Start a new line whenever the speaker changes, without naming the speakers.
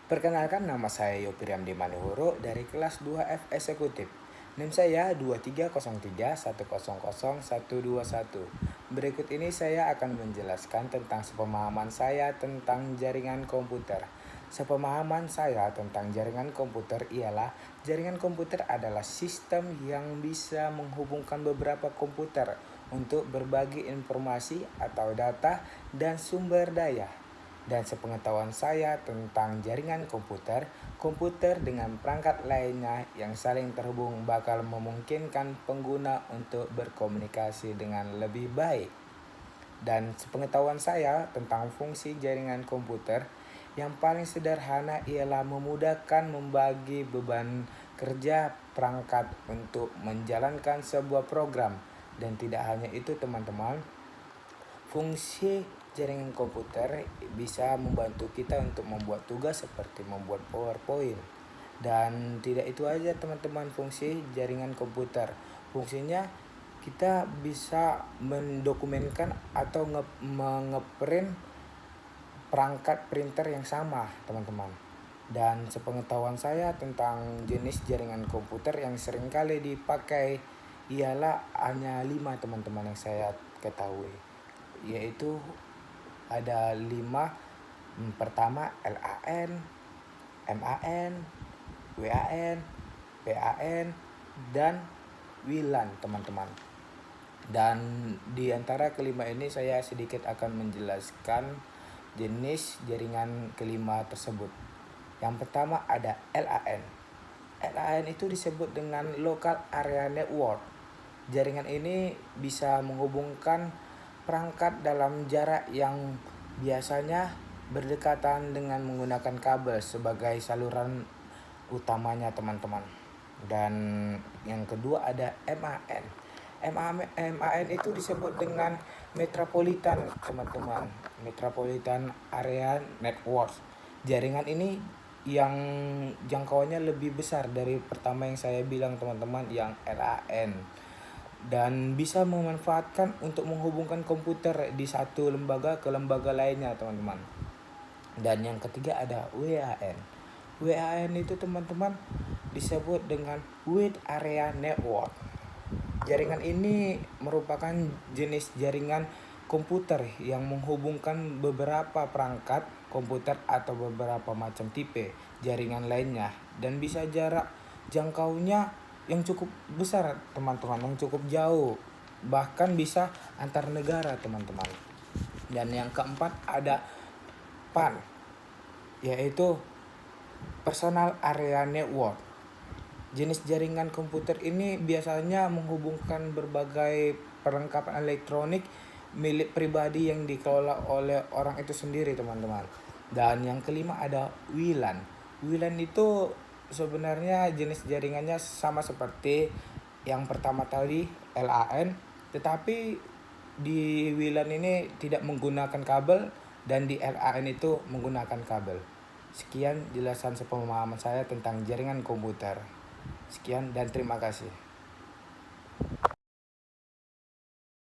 Perkenalkan, nama saya Yopiriam Dimanihuru dari kelas 2F Eksekutif. NIM saya 2303100121. Berikut ini saya akan menjelaskan tentang sepemahaman saya tentang jaringan komputer. Sepemahaman saya tentang jaringan komputer ialah jaringan komputer adalah sistem yang bisa menghubungkan beberapa komputer untuk berbagi informasi atau data dan sumber daya. Dan sepengetahuan saya tentang jaringan komputer dengan perangkat lainnya yang saling terhubung bakal memungkinkan pengguna untuk berkomunikasi dengan lebih baik. Dan sepengetahuan saya tentang fungsi jaringan komputer, yang paling sederhana ialah memudahkan membagi beban kerja perangkat untuk menjalankan sebuah program. Dan tidak hanya itu teman-teman, fungsi jaringan komputer bisa membantu kita untuk membuat tugas seperti membuat PowerPoint. Dan tidak itu aja teman-teman, fungsi jaringan komputer. Fungsinya kita bisa mendokumenkan atau mengeprint perangkat printer yang sama teman-teman. Dan sepengetahuan saya tentang jenis jaringan komputer yang seringkali dipakai ialah hanya 5 teman-teman yang saya ketahui, yaitu ada 5. Pertama LAN, MAN, WAN, PAN, dan WLAN teman-teman. Dan di antara kelima ini saya sedikit akan menjelaskan jenis jaringan kelima tersebut. Yang pertama ada LAN. LAN itu disebut dengan Local Area Network. Jaringan ini bisa menghubungkan perangkat dalam jarak yang biasanya berdekatan dengan menggunakan kabel sebagai saluran utamanya teman-teman. Dan yang kedua ada MAN. MAN itu disebut dengan Metropolitan teman-teman, Metropolitan Area Network. Jaringan ini yang jangkauannya lebih besar dari pertama yang saya bilang teman-teman, yang LAN, dan bisa memanfaatkan untuk menghubungkan komputer di satu lembaga ke lembaga lainnya teman-teman. Dan yang ketiga ada WAN. WAN itu teman-teman disebut dengan Wide Area Network. Jaringan ini merupakan jenis jaringan komputer yang menghubungkan beberapa perangkat komputer atau beberapa macam tipe jaringan lainnya, dan bisa jarak jangkaunya yang cukup besar teman-teman, yang cukup jauh, bahkan bisa antar negara teman-teman. Dan yang keempat ada PAN, yaitu Personal Area Network. Jenis jaringan komputer ini biasanya menghubungkan berbagai perlengkapan elektronik milik pribadi yang dikelola oleh orang itu sendiri teman-teman. Dan yang kelima ada WLAN. WLAN itu sebenarnya jenis jaringannya sama seperti yang pertama tadi LAN, tetapi di WLAN ini tidak menggunakan kabel dan di LAN itu menggunakan kabel. Sekian jelasan sepemahaman saya tentang jaringan komputer. Sekian dan terima kasih.